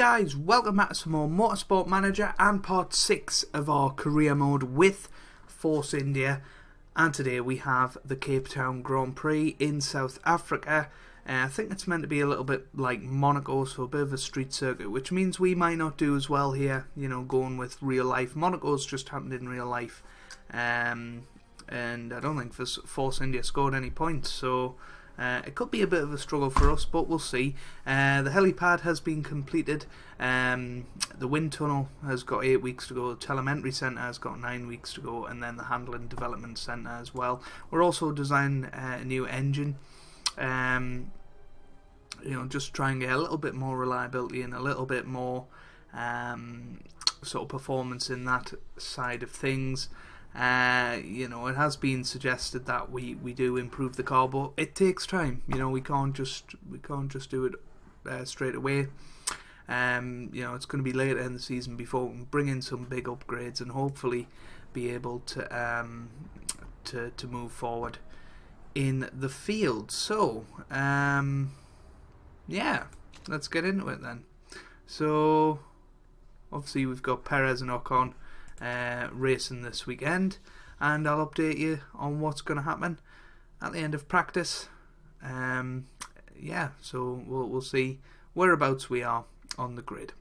guys, welcome back to some more Motorsport Manager and part 6 of our career mode with Force India. And today we have the Cape Town Grand Prix in South Africa. I think it's meant to be a little bit like Monaco, so a bit of a street circuit, which means we might not do as well here, you know, going with real life. Monaco's just happened in real life, and I don't think Force India scored any points, so it could be a bit of a struggle for us, but we'll see. The helipad has been completed, the wind tunnel has got 8 weeks to go, the telemetry centre has got 9 weeks to go, and then the handling development centre as well. We're also designing a new engine, you know, just try and get a little bit more reliability and a little bit more sort of performance in that side of things. You know, it has been suggested that we do improve the car, but it takes time. You know, we can't just do it straight away. You know, it's going to be later in the season before we can bring in some big upgrades and hopefully be able to move forward in the field. So yeah, let's get into it then. So obviously we've got Perez and Ocon racing this weekend, and I'll update you on what's going to happen at the end of practice. Yeah, so we'll see whereabouts we are on the grid.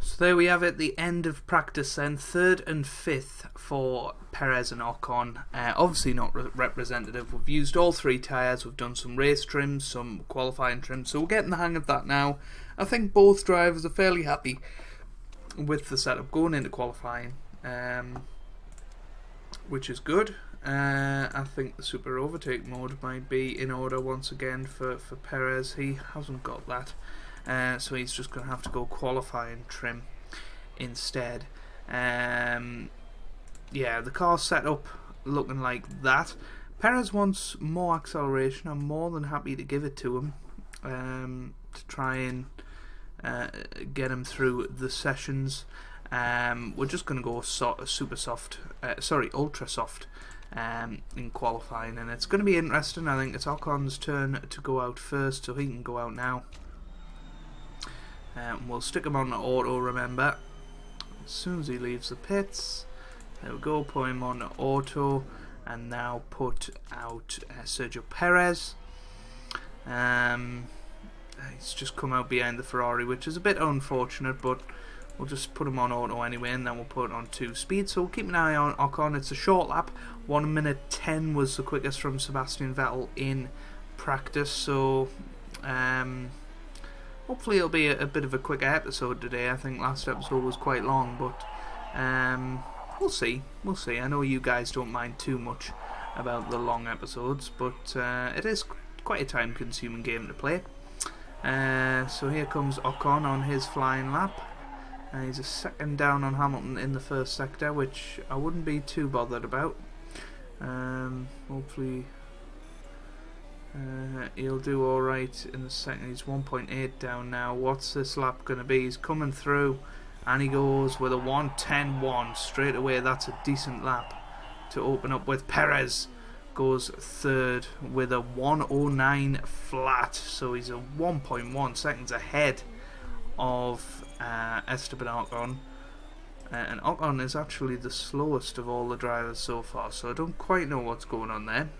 So there we have it, the end of practice then, 3rd and 5th for Perez and Ocon. Obviously not representative. We've used all 3 tyres, we've done some race trims, some qualifying trims, so we're getting the hang of that now. I think both drivers are fairly happy with the setup going into qualifying, which is good. I think the super overtake mode might be in order once again for Perez. He hasn't got that, so he's just going to have to go qualifying trim instead. Yeah, the car's set up looking like that. Perez wants more acceleration. I'm more than happy to give it to him to try and get him through the sessions. We're just going to go ultra soft in qualifying, and it's going to be interesting. I think it's Ocon's turn to go out first, so he can go out now. We'll stick him on auto, remember, as soon as he leaves the pits. There we go, put him on auto, and now put out Sergio Perez. He's just come out behind the Ferrari, which is a bit unfortunate, but we'll just put him on auto anyway, and then we'll put it on 2 speed. So we'll keep an eye on Ocon. It's a short lap, 1 minute 10 was the quickest from Sebastian Vettel in practice, so hopefully it'll be a bit of a quicker episode today. I think last episode was quite long, but we'll see. I know you guys don't mind too much about the long episodes, but it is quite a time consuming game to play. So here comes Ocon on his flying lap. He's a second down on Hamilton in the first sector, which I wouldn't be too bothered about. Hopefully he'll do alright in the second. He's 1.8 down now. What's this lap going to be? He's coming through, and he goes with a 1:10.1 straight away. That's a decent lap to open up with. Perez goes 3rd with a 1:09 flat, so he's a 1.1 seconds ahead of Esteban Ocon, and Ocon is actually the slowest of all the drivers so far, so I don't quite know what's going on there.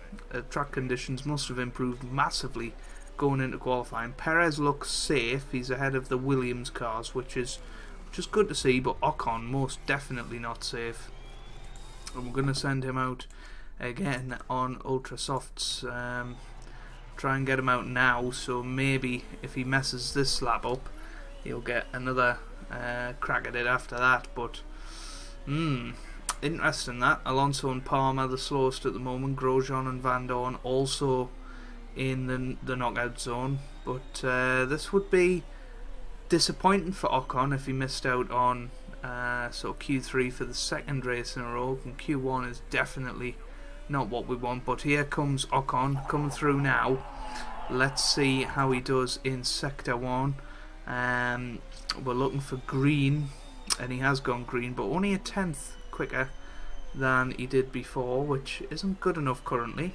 Track conditions must have improved massively going into qualifying. Perez looks safe, he's ahead of the Williams cars, which is good to see, but Ocon most definitely not safe, and we're going to send him out again on ultra softs. Try and get him out now, so maybe if he messes this lap up, he'll get another crack at it after that. But interesting that. Alonso and Palmer the slowest at the moment. Grosjean and Van Dorn also in the knockout zone. But this would be disappointing for Ocon if he missed out on so Q3 for the 2nd race in a row, and Q1 is definitely not what we want. But here comes Ocon coming through now. Let's see how he does in sector 1. We're looking for green, and he has gone green, but only a 10th quicker than he did before, which isn't good enough currently.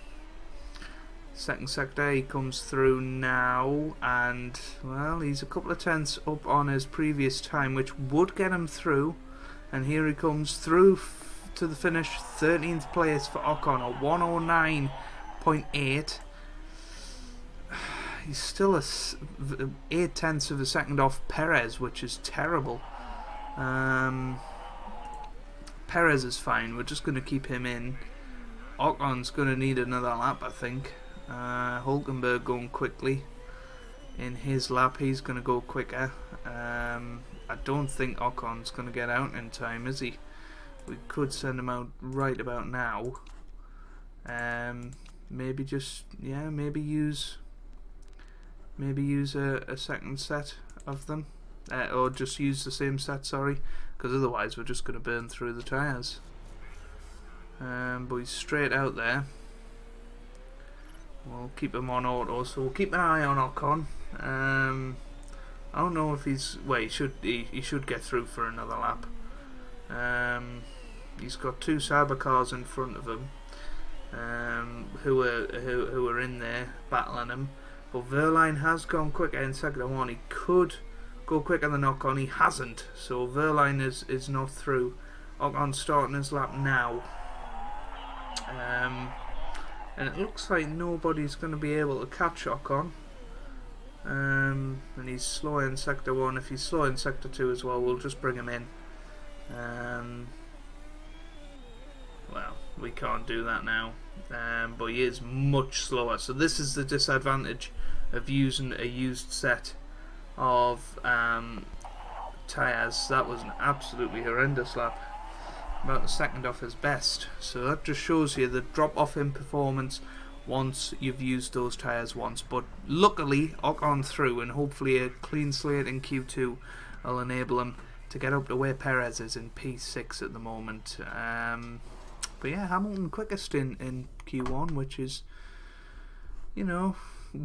Second sector, he comes through now, and well, he's a couple of tenths up on his previous time, which would get him through. And here he comes through to the finish, 13th place for Ocon, a 109.8. He's still 8 tenths of a second off Perez, which is terrible. Perez is fine, we're just going to keep him in. Ocon's going to need another lap, I think. Hulkenberg going quickly in his lap, he's going to go quicker. I don't think Ocon's going to get out in time, is he? We could send him out right about now. Maybe just, yeah, maybe use a second set of them, or just use the same set, sorry, because otherwise we're just going to burn through the tyres. But he's straight out there. We'll keep him on auto, so we'll keep an eye on Ocon. I don't know if he's, well, he should get through for another lap. He's got 2 cyber cars in front of him, who are in there battling him. But Verline has gone quicker in sector 1. He could go quicker than Ocon. He hasn't, so Verline is not through. Ocon's starting his lap now. And it looks like nobody's going to be able to catch Ocon. And he's slow in sector 1. If he's slow in sector 2 as well, we'll just bring him in. Well, we can't do that now. But he is much slower. So this is the disadvantage of using a used set of tyres. That was an absolutely horrendous lap. About a second off his best. So that just shows you the drop off in performance once you've used those tyres once. But luckily Ocon through, and hopefully a clean slate in Q2 will enable him to get up to where Perez is in P6 at the moment. But yeah, Hamilton quickest in Q1, which is, you know,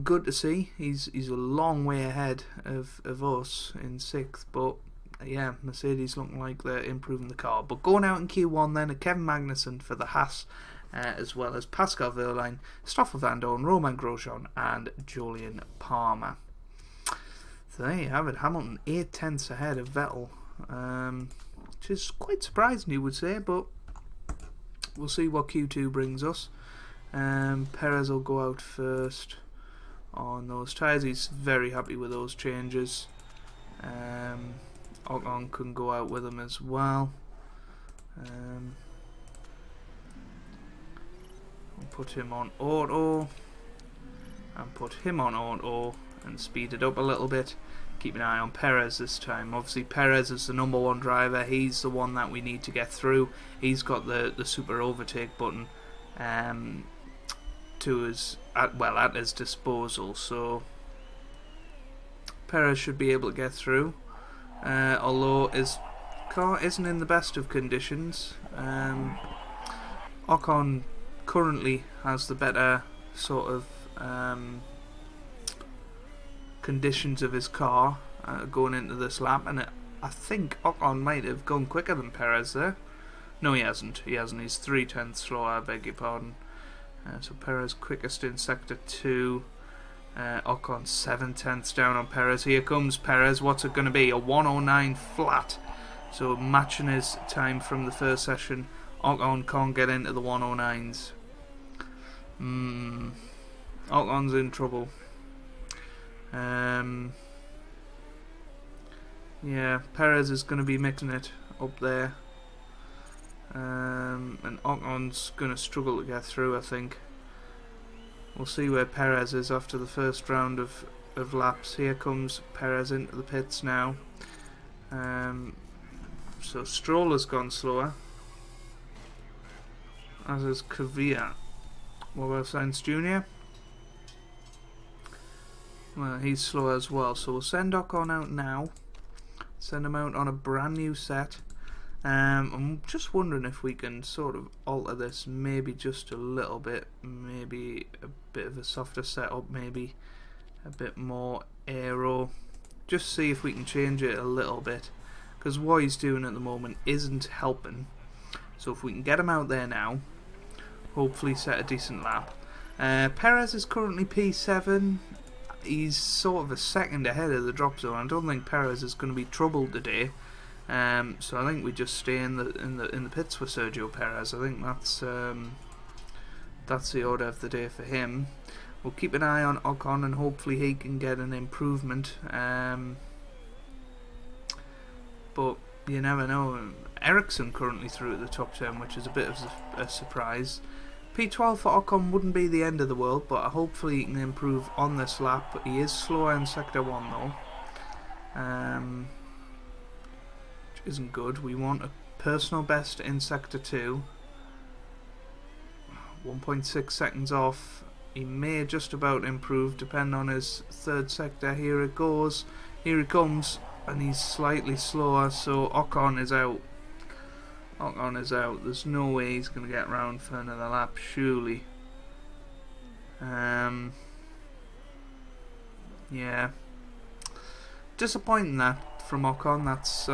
good to see. He's a long way ahead of us in 6th, but yeah, Mercedes looking like they're improving the car. But going out in Q1 then, Kevin Magnussen for the Haas, as well as Pascal Wehrlein, Stoffel Van Dorn, Romain Grosjean and Jolyon Palmer. So there you have it, Hamilton 8 tenths ahead of Vettel, which is quite surprising, you would say, but we'll see what Q2 brings us. Perez will go out first on those tyres. He's very happy with those changes. Ocon can go out with him as well. We'll put him on auto and put him on auto and speed it up a little bit. Keep an eye on Perez this time. Obviously Perez is the #1 driver. He's the one that we need to get through. He's got the super overtake button at his disposal. So Perez should be able to get through. Although his car isn't in the best of conditions. Ocon currently has the better sort of conditions of his car going into this lap, and I think Ocon might have gone quicker than Perez there. No, he hasn't. He's 3 tenths slower, I beg your pardon. So Perez quickest in sector 2. Ocon 7 tenths down on Perez. Here comes Perez. What's it going to be? A 109 flat. So matching his time from the first session. Ocon can't get into the 109s. Ocon's in trouble. Yeah, Perez is going to be mixing it up there. And Ocon's going to struggle to get through, I think. We'll see where Perez is after the first round of laps. Here comes Perez into the pits now. So Stroll has gone slower, as is Kvyat. What about Sainz Jr.? Well, he's slow as well. So we'll send Ocon out now. Send him out on a brand new set. I'm just wondering if we can sort of alter this maybe just a little bit. Maybe a bit of a softer setup, maybe a bit more aero. Just see if we can change it a little bit, because what he's doing at the moment isn't helping. So if we can get him out there now, hopefully set a decent lap, Perez is currently P7. He's sort of a second ahead of the drop zone. I don't think Perez is going to be troubled today. So I think we just stay in the pits for Sergio Perez. I think that's the order of the day for him. We'll keep an eye on Ocon and hopefully he can get an improvement. But you never know. Ericsson currently through at the top 10, which is a bit of a surprise. P12 for Ocon wouldn't be the end of the world, but hopefully he can improve on this lap. But he is slower in Sector 1 though. Which isn't good. We want a personal best in Sector 2. 1.6 seconds off. He may just about improve, depending on his third sector. Here it goes. Here he comes. And he's slightly slower, so Ocon is out. Ocon is out. There's no way he's going to get round for another lap, surely. Yeah. Disappointing that from Ocon. That's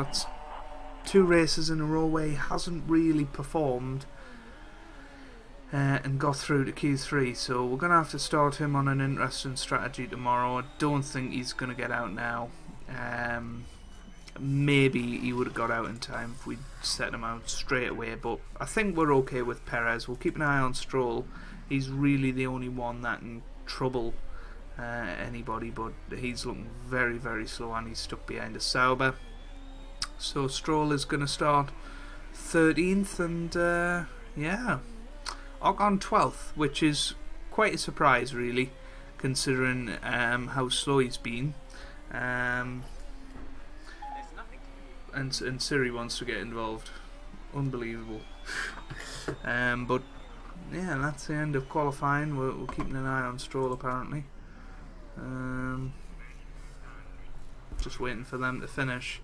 2 races in a row where he hasn't really performed and got through to Q3. So we're going to have to start him on an interesting strategy tomorrow. I don't think he's going to get out now. Maybe he would have got out in time if we'd set him out straight away, but I think we're okay with Perez. We'll keep an eye on Stroll. He's really the only one that can trouble anybody, but he's looking very, very slow and he's stuck behind a Sauber. So Stroll is going to start 13th and yeah, Ocon 12th, which is quite a surprise really, considering how slow he's been. And Siri wants to get involved. Unbelievable. But yeah, that's the end of qualifying. We're keeping an eye on Stroll apparently. Just waiting for them to finish.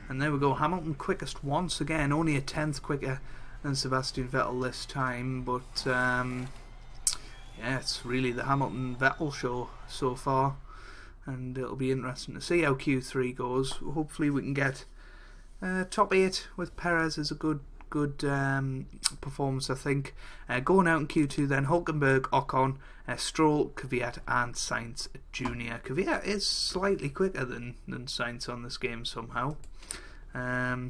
And there we go. Hamilton quickest once again. Only a 10th quicker than Sebastian Vettel this time. But yeah, it's really the Hamilton-Vettel show so far. And it'll be interesting to see how Q3 goes. Hopefully we can get top 8 with Perez is a good performance, I think. Going out in Q2 then, Hulkenberg, Ocon, Stroll, Kvyat and Sainz Jr. Kvyat is slightly quicker than Sainz on this game somehow. I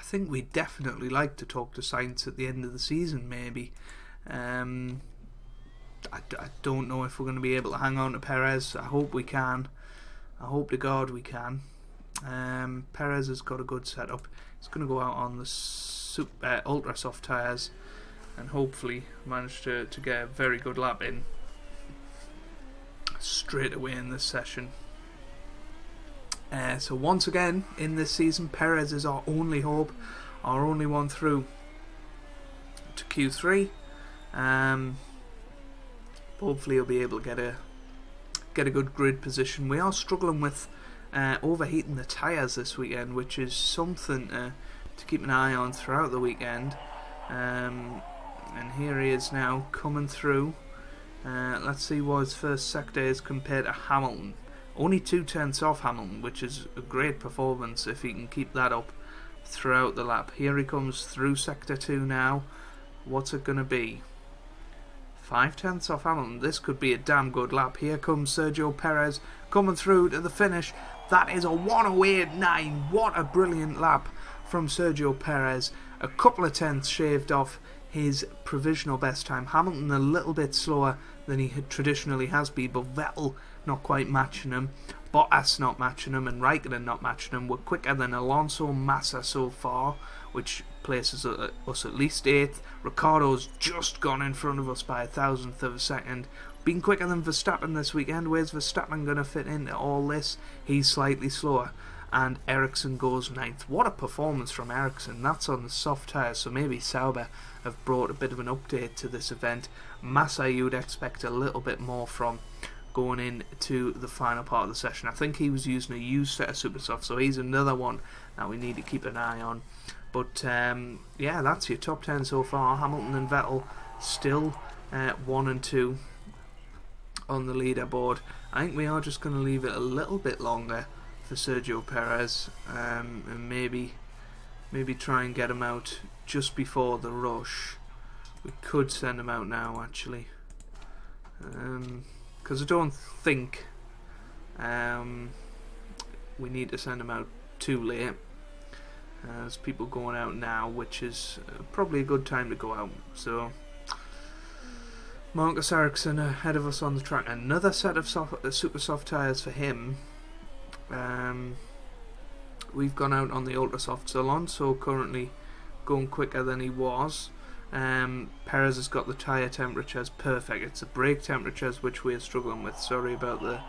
think we'd definitely like to talk to Sainz at the end of the season maybe. I don't know if we're going to be able to hang on to Perez. I hope we can. I hope to God we can. Perez has got a good setup. He's going to go out on the ultra soft tyres and hopefully manage to get a very good lap in straight away in this session. So once again in this season, Perez is our only hope, our only one through to Q3. Hopefully he'll be able to get a good grid position. We are struggling with overheating the tyres this weekend, which is something to keep an eye on throughout the weekend. And here he is now coming through. Let's see what his first sector is compared to Hamilton. Only 2/10 off Hamilton, which is a great performance if he can keep that up throughout the lap. Here he comes through sector 2 now. What's it going to be? 5/10 off Hamilton. This could be a damn good lap. Here comes Sergio Perez coming through to the finish. That is a 1:08.9. What a brilliant lap from Sergio Perez. A couple of tenths shaved off his provisional best time. Hamilton a little bit slower than he traditionally has been, but Vettel not quite matching him. Bottas not matching him, and Raikkonen not matching him. We're quicker than Alonso, Massa so far, which places us at least 8th. Ricciardo's just gone in front of us by 1,000th of a second. Been quicker than Verstappen this weekend. Where's Verstappen going to fit into all this? He's slightly slower. And Ericsson goes 9th. What a performance from Ericsson. That's on the soft tyres, so maybe Sauber have brought a bit of an update to this event. Massa you would expect a little bit more from going into the final part of the session. I think he was using a used set of super soft, so he's another one that we need to keep an eye on. But yeah, that's your top 10 so far. Hamilton and Vettel still 1 and 2 on the leaderboard. I think we are just going to leave it a little bit longer for Sergio Perez, and maybe try and get him out just before the rush. We could send him out now actually. because I don't think we need to send him out too late. There's people going out now, which is probably a good time to go out. So Marcus Ericsson ahead of us on the track. Another set of super soft tyres for him. We've gone out on the ultra softs. Alonso currently going quicker than he was. Perez has got the tyre temperatures perfect. It's the brake temperatures which we're struggling with. Sorry about the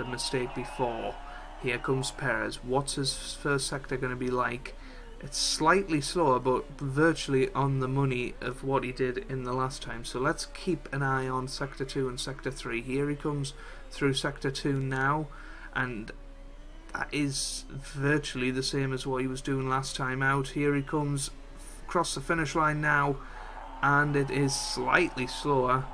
mistake before. Here comes Perez. What's his first sector going to be like? It's slightly slower, but virtually on the money of what he did in the last time. So let's keep an eye on Sector 2 and Sector 3. Here he comes through Sector 2 now, and that is virtually the same as what he was doing last time out. Here he comes across the finish line now, and it is slightly slower,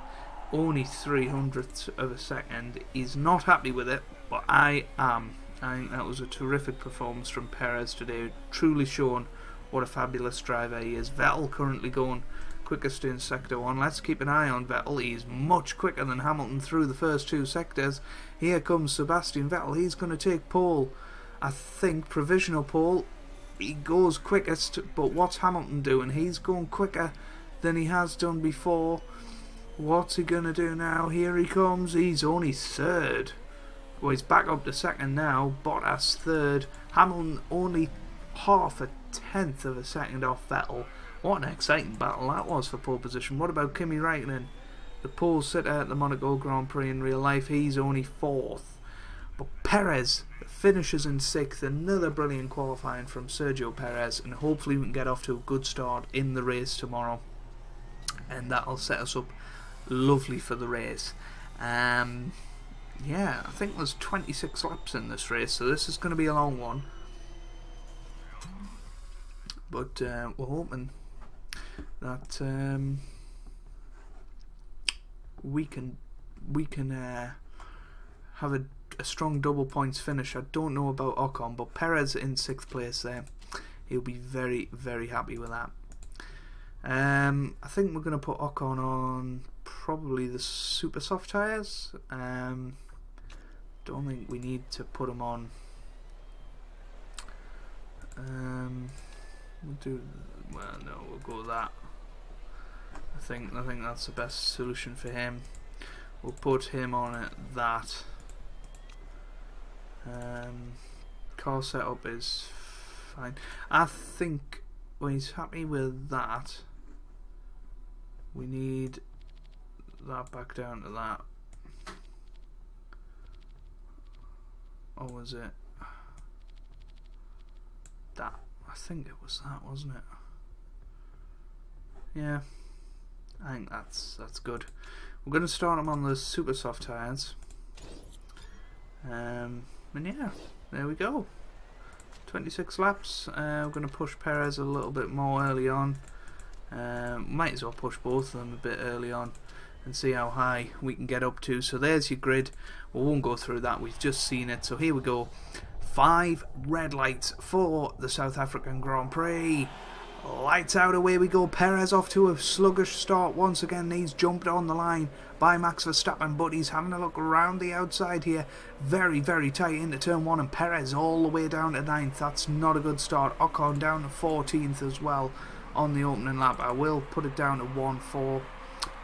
only 300ths of a second. He's not happy with it, but I am. I think that was a terrific performance from Perez today, truly showing what a fabulous driver he is. Vettel currently going quickest in Sector 1. Let's keep an eye on Vettel. He's much quicker than Hamilton through the first two sectors. Here comes Sebastian Vettel. He's going to take pole, I think, provisional pole. He goes quickest, but what's Hamilton doing? He's going quicker than he has done before. What's he going to do now? Here he comes. He's only third. Well, he's back up to second now. Bottas third. Hamilton only half a tenth of a second off Vettel. What an exciting battle that was for pole position. What about Kimi Räikkönen? The pole sitter at the Monaco Grand Prix in real life. He's only fourth. But Perez finishes in sixth. Another brilliant qualifying from Sergio Perez. And hopefully we can get off to a good start in the race tomorrow. And that'll set us up lovely for the race. Yeah, I think there's 26 laps in this race, so this is going to be a long one. But we're hoping that we can have a strong double points finish. I don't know about Ocon, but Perez in 6th place there. He'll be very, very happy with that. I think we're going to put Ocon on probably the super soft tyres. Don't think we need to put him on. We'll do. Well, no, we'll go with that. I think that's the best solution for him. We'll put him on at that. Car setup is fine. I think when he's happy with that, we need that back down to that. Or was it that? I think it was that, wasn't it? Yeah, I think that's good. We're going to start him on the super soft tyres. And yeah, there we go. 26 laps. We're going to push Perez a little bit more early on. Might as well push both of them a bit early on and see how high we can get up to. So there's your grid. We won't go through that, we've just seen it. So here we go. 5 red lights for the South African Grand Prix. Lights out, away we go. Perez off to a sluggish start once again. He's jumped on the line by Max Verstappen, but he's having a look around the outside here. Very, very tight into turn 1, and Perez all the way down to 9th. That's not a good start. Ocon down to 14th as well on the opening lap. I will put it down to 1 for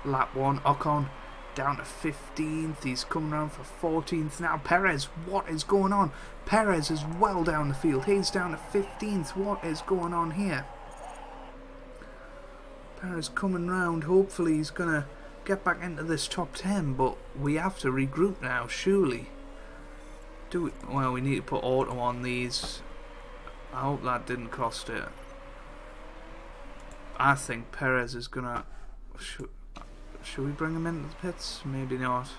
lap 1. Ocon down to 15th. He's coming around for 14th now. Perez, what is going on? Perez is well down the field. He's down to 15th. What is going on here? Perez coming round. Hopefully he's going to get back into this top 10, but we have to regroup now, surely. Well, we need to put auto on these. I hope that didn't cost it. I think Perez is going to... Should we bring him into the pits? Maybe not.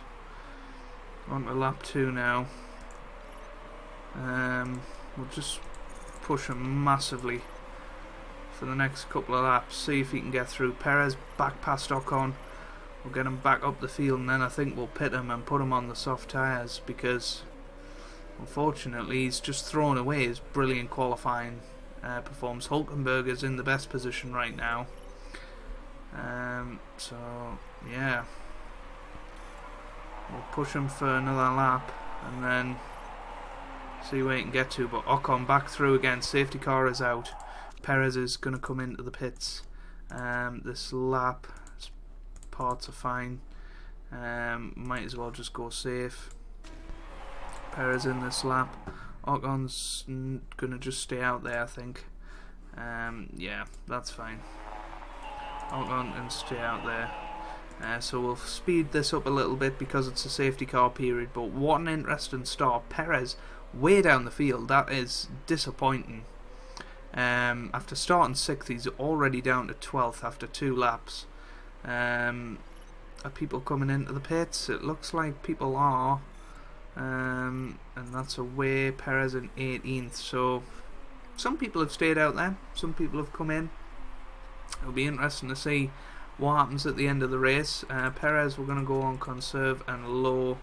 On to lap 2 now. We'll just push him massively for the next couple of laps. See if he can get through. Perez back past Ocon. We'll get him back up the field, and then I think we'll pit him and put him on the soft tyres, because unfortunately he's just thrown away his brilliant qualifying performance. Hulkenberg is in the best position right now. So yeah, We'll push him for another lap and then see where he can get to. But Ocon back through again. Safety car is out. Perez is going to come into the pits. This lap, parts are fine. Might as well just go safe. Perez in this lap. Ocon's going to just stay out there, I think. Yeah, that's fine. Ocon can stay out there. So we'll speed this up a little bit because it's a safety car period. But what an interesting start. Perez way down the field. That is disappointing. After starting 6th, he's already down to 12th after 2 laps. Are people coming into the pits? It looks like people are. And that's away. Perez in 18th. So some people have stayed out there. Some people have come in. It'll be interesting to see what happens at the end of the race. Perez, we're going to go on conserve and low,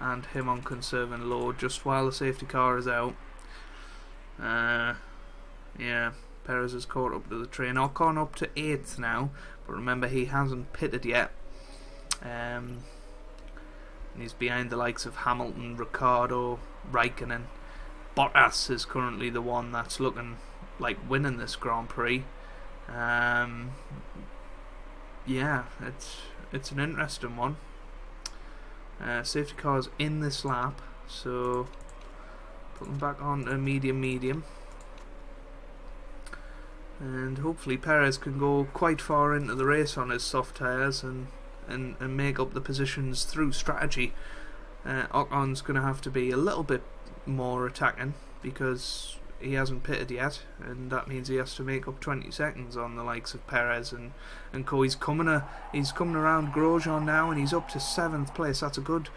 and him on conserve and low just while the safety car is out. Yeah, Perez has caught up to the train. Ocon up to 8th now, but remember he hasn't pitted yet. And he's behind the likes of Hamilton, Ricciardo, Raikkonen. Bottas is currently the one that's looking like winning this Grand Prix. Yeah, it's an interesting one. Safety cars in this lap, so put them back on a medium, and hopefully Perez can go quite far into the race on his soft tyres and make up the positions through strategy. Ocon's going to have to be a little bit more attacking because he hasn't pitted yet, and that means he has to make up 20 seconds on the likes of Perez and co. He's coming around Grosjean now, and he's up to 7th place. That's a good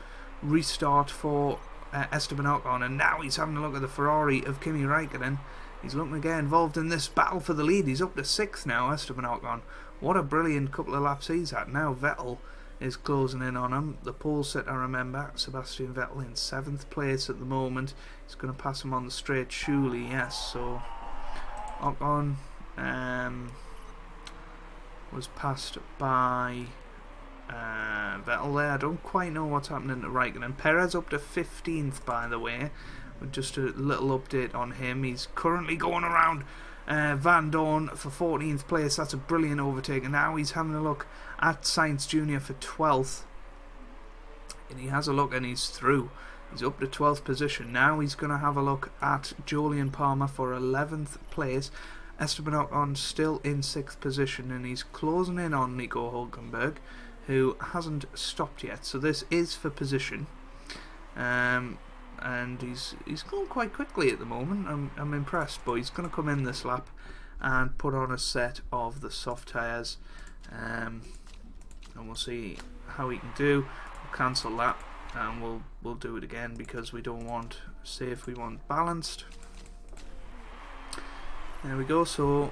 restart for Esteban Ocon, and now he's having a look at the Ferrari of Kimi Raikkonen. He's looking to get involved in this battle for the lead. He's up to 6th now, Esteban Ocon. What a brilliant couple of laps he's had. Now Vettel is closing in on him. The pole sitter, remember, Sebastian Vettel in 7th place at the moment. He's going to pass him on the straight, surely, yes. So Ocon was passed by Vettel there. I don't quite know what's happening to Raikkonen. Perez up to 15th, by the way. With just a little update on him. He's currently going around Van Dorn for 14th place. That's a brilliant overtake, and now he's having a look at Sainz Jr. for 12th, and he has a look and he's through. He's up to 12th position. Now he's going to have a look at Jolyon Palmer for 11th place. Esteban Ocon still in 6th position, and he's closing in on Nico Hülkenberg, who hasn't stopped yet. So this is for position. And he's going quite quickly at the moment. I'm impressed, but he's going to come in this lap and put on a set of the soft tyres, and we'll see how he can do. We'll cancel that, and we'll do it again because we don't want safe, we want balanced. There we go. So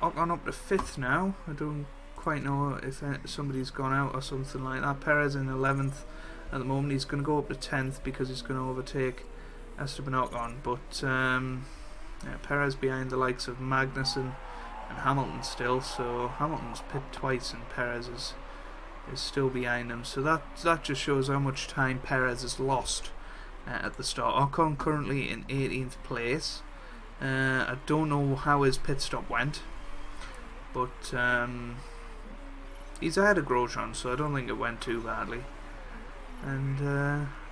Ocon up to 5th now. I don't quite know if somebody's gone out or something like that. Perez in 11th. At the moment he's going to go up to 10th because he's going to overtake Esteban Ocon, but yeah, Perez behind the likes of Magnussen and Hamilton still, so Hamilton's pit twice and Perez is still behind him, so that just shows how much time Perez has lost at the start. Ocon currently in 18th place. I don't know how his pit stop went, but he's ahead of Grosjean, so I don't think it went too badly. And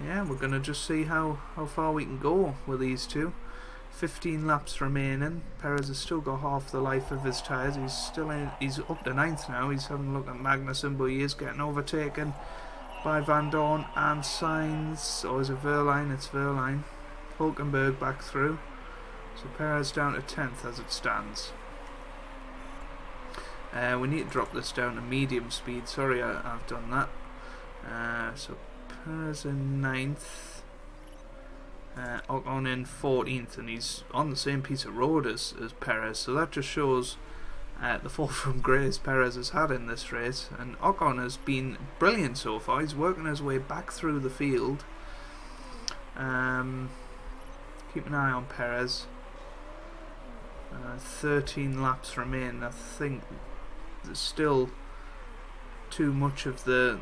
yeah, we're going to just see how far we can go with these two. 15 laps remaining. Perez has still got half the life of his tyres. He's up to 9th now. He's having a look at Magnussen, but he is getting overtaken by Van Dorn and Sainz. Or is it Verline? It's Verline. Hülkenberg back through. So Perez down to 10th as it stands. We need to drop this down to medium speed. Sorry, I've done that. So Perez in 9th, Ocon in 14th, and he's on the same piece of road as Perez, so that just shows the fall from grace Perez has had in this race. And Ocon has been brilliant so far. He's working his way back through the field. Keep an eye on Perez. 13 laps remain. I think there's still too much of the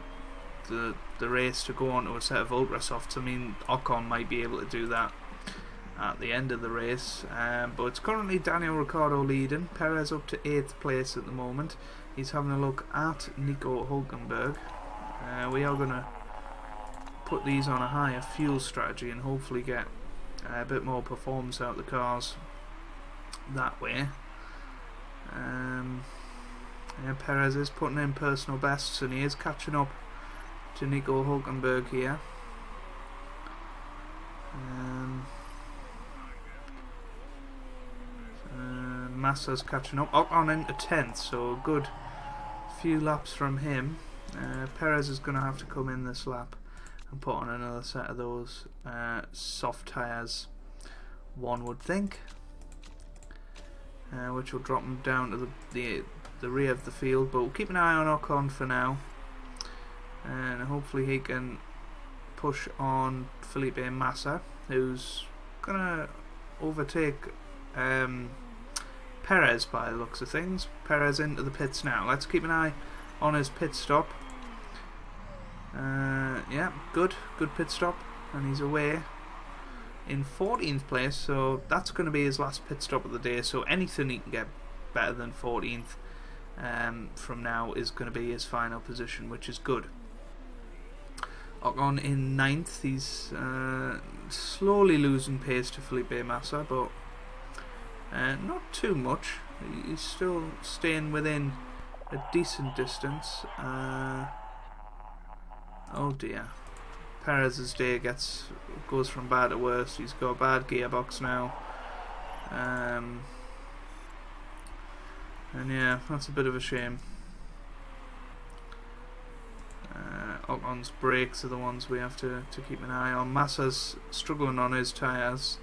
the race to go on to a set of ultra softs. I mean, Ocon might be able to do that at the end of the race, but it's currently Daniel Ricciardo leading. Perez up to 8th place at the moment. He's having a look at Nico Hülkenberg. We are going to put these on a higher fuel strategy and hopefully get a bit more performance out of the cars that way. Yeah, Perez is putting in personal bests and he is catching up to Nico Hülkenberg here. Massa's catching up. Ocon into 10th, so a good few laps from him. Perez is going to have to come in this lap and put on another set of those soft tyres, one would think, which will drop him down to the rear of the field. But we'll keep an eye on Ocon for now, and hopefully he can push on Felipe Massa, who's going to overtake Perez by the looks of things. Perez into the pits now. Let's keep an eye on his pit stop. Yeah, good pit stop, and he's away in 14th place, so that's going to be his last pit stop of the day. So anything he can get better than 14th from now is going to be his final position, which is good. Ocon in 9th. He's slowly losing pace to Felipe Massa, but not too much. He's still staying within a decent distance. Oh dear, Perez's day goes from bad to worse. He's got a bad gearbox now, and yeah, that's a bit of a shame. Ocon's brakes are the ones we have to keep an eye on. Massa's struggling on his tyres,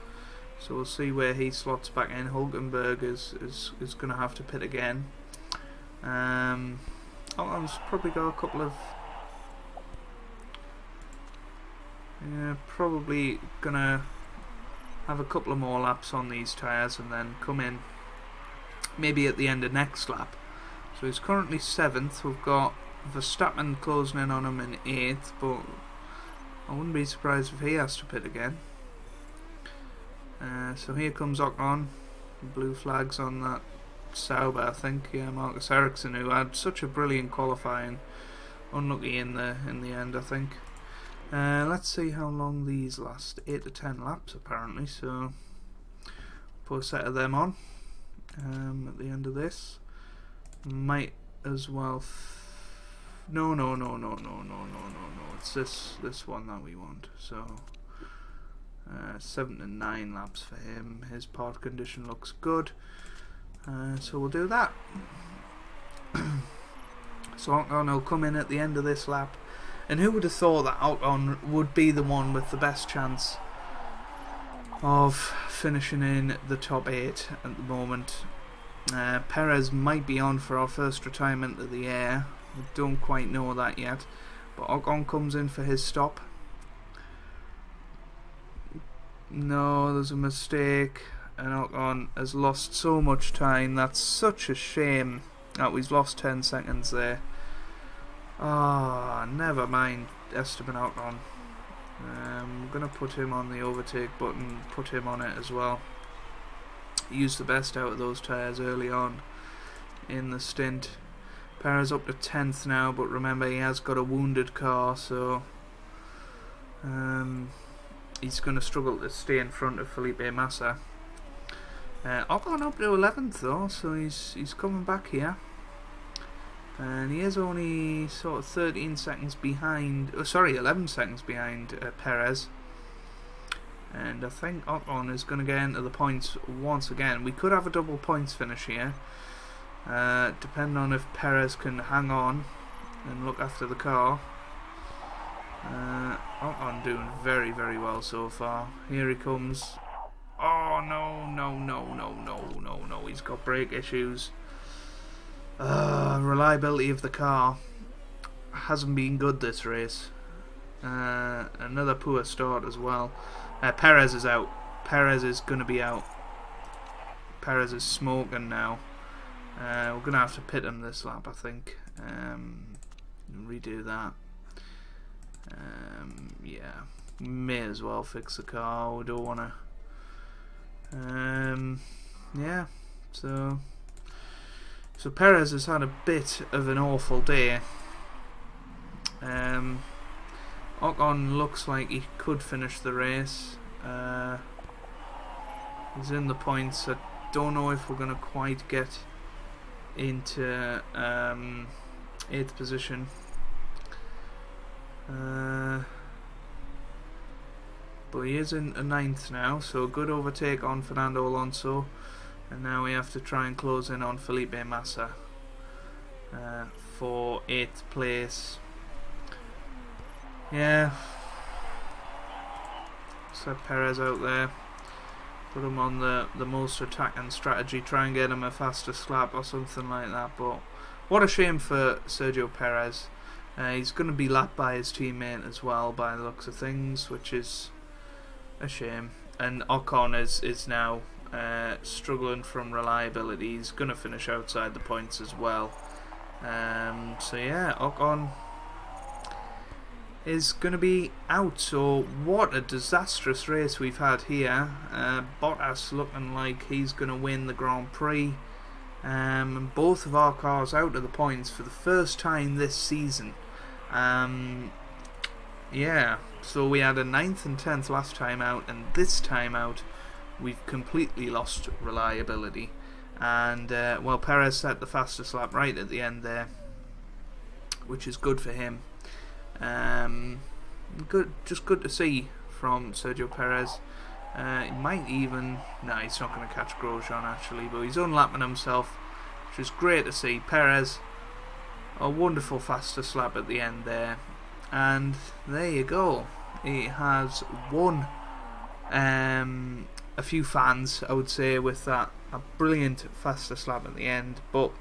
so we'll see where he slots back in. Hülkenberg is going to have to pit again. Ocon's probably got a couple of... Yeah, probably going to have a couple of more laps on these tyres and then come in maybe at the end of next lap. So he's currently 7th. We've got Verstappen closing in on him in 8th, but I wouldn't be surprised if he has to pit again. So here comes Ocon. Blue flags on that Sauber, I think. Yeah, Marcus Ericsson, who had such a brilliant qualifying. Unlucky in the end, I think. Let's see how long these last. 8 to 10 laps apparently, so put a set of them on at the end of this. Might as well no, it's this one that we want. So 7 to 9 laps for him. His part condition looks good, so we'll do that. So Ocon will come in at the end of this lap, and who would have thought that Ocon would be the one with the best chance of finishing in the top 8 at the moment. Perez might be on for our first retirement of the year. We don't quite know that yet, but Ocon comes in for his stop. No, there's a mistake, and Ocon has lost so much time. That's such a shame that we've lost 10 seconds there. Ah, never mind Esteban Ocon. I'm going to put him on the overtake button, put him on it as well. Use the best out of those tyres early on in the stint. Perez up to 10th now, but remember he has got a wounded car, so he's going to struggle to stay in front of Felipe Massa. Ocon up to 11th though, so he's coming back here. And he is only sort of 13 seconds behind, 11 seconds behind Perez. And I think Ocon is going to get into the points once again. We could have a double points finish here, depending on if Perez can hang on and look after the car. Ocon doing very, very well so far. Here he comes. Oh no, he's got brake issues. Reliability of the car hasn't been good this race. Another poor start as well. Perez is out. Perez is going to be out. Perez is smoking now. We're going to have to pit him this lap, I think. Redo that. Yeah, may as well fix the car. We don't want to. Yeah, so Perez has had a bit of an awful day. Ocon looks like he could finish the race. He's in the points. I don't know if we're going to quite get into 8th position. But he is in 9th now, so a good overtake on Fernando Alonso. And now we have to try and close in on Felipe Massa for 8th place. Yeah. Set Perez out there. Put him on the most attacking strategy. Try and get him a fastest lap or something like that. But what a shame for Sergio Perez. He's going to be lapped by his teammate as well, by the looks of things, which is a shame. And Ocon is now struggling from reliability. He's going to finish outside the points as well. So yeah, Ocon is going to be out. So what a disastrous race we've had here. Bottas looking like he's going to win the Grand Prix. And both of our cars out of the points for the first time this season. Yeah, so we had a 9th and 10th last time out, and this time out we've completely lost reliability. And well, Perez set the fastest lap right at the end there, which is good for him. Just good to see from Sergio Perez. He might even... No, he's not going to catch Grosjean actually, but he's unlapping himself, which is great to see. Perez, a wonderful fastest lap at the end there. And there you go. He has won a few fans, I would say, with that. A brilliant fastest lap at the end. But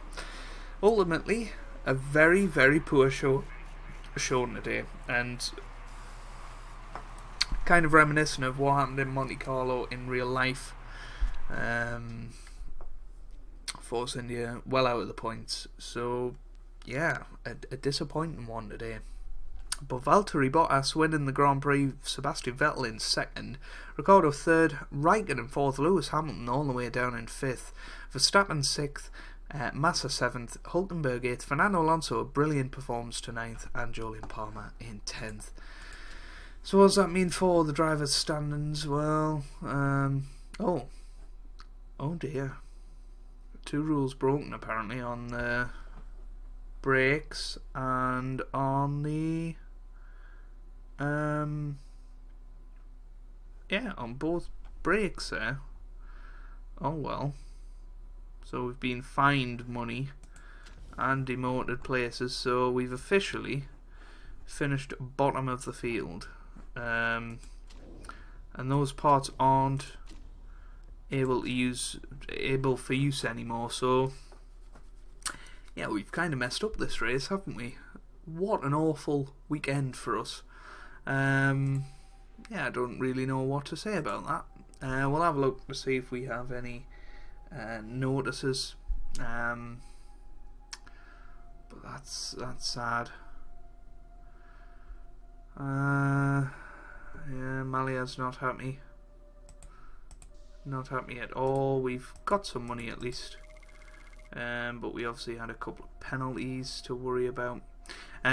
ultimately, a very, very poor show shown today. And kind of reminiscent of what happened in Monte Carlo in real life. Force India well out of the points. So yeah, a disappointing one today. But Valtteri Bottas winning the Grand Prix, Sebastian Vettel in 2nd, Ricciardo 3rd, Raikkonen in 4th, Lewis Hamilton all the way down in 5th, Verstappen 6th, Massa 7th, Hulkenberg 8th, Fernando Alonso a brilliant performance to 9th, and Jolyon Palmer in 10th. So what does that mean for the drivers' standings? Well, oh dear. 2 rules broken apparently on the brakes and on the yeah, on both brakes there. Oh well. So we've been fined money and demoted places, so we've officially finished bottom of the field. And those parts aren't able for use anymore, so yeah, we've kind of messed up this race, haven't we? What an awful weekend for us. Yeah, I don't really know what to say about that. We'll have a look to see if we have any notices. But that's sad. Yeah, Malia's not happy. Not happy at all. We've got some money at least. But we obviously had a couple of penalties to worry about.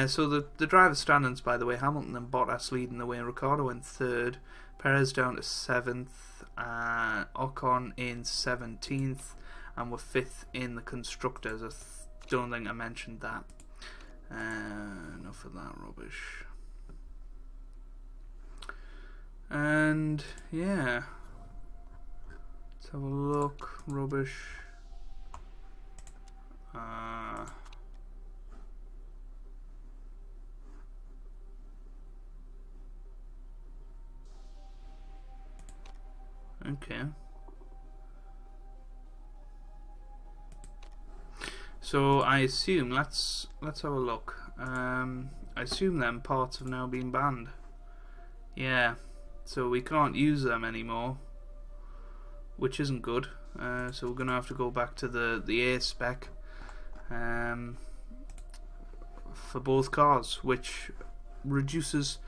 So the driver standings, by the way, Hamilton and Bottas leading the way, Ricciardo in 3rd, Perez down to 7th, Ocon in 17th, and we're 5th in the Constructors. I don't think I mentioned that. Enough of that rubbish. And yeah, let's have a look. Rubbish. Okay. So I assume let's have a look. I assume them parts have now been banned. Yeah. So we can't use them anymore, which isn't good. So we're gonna have to go back to the A spec for both cars, which reduces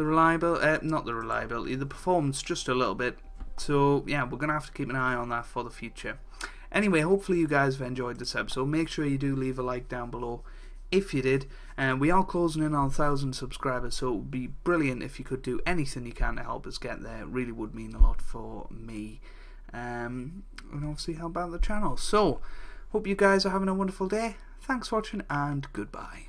not the reliability, the performance just a little bit. So yeah, we're gonna have to keep an eye on that for the future. Anyway, hopefully you guys have enjoyed this episode. Make sure you do leave a like down below if you did. And we are closing in on 1,000 subscribers, so it would be brilliant if you could do anything you can to help us get there. It really would mean a lot for me, and obviously help out the channel. So hope you guys are having a wonderful day. Thanks for watching, and goodbye.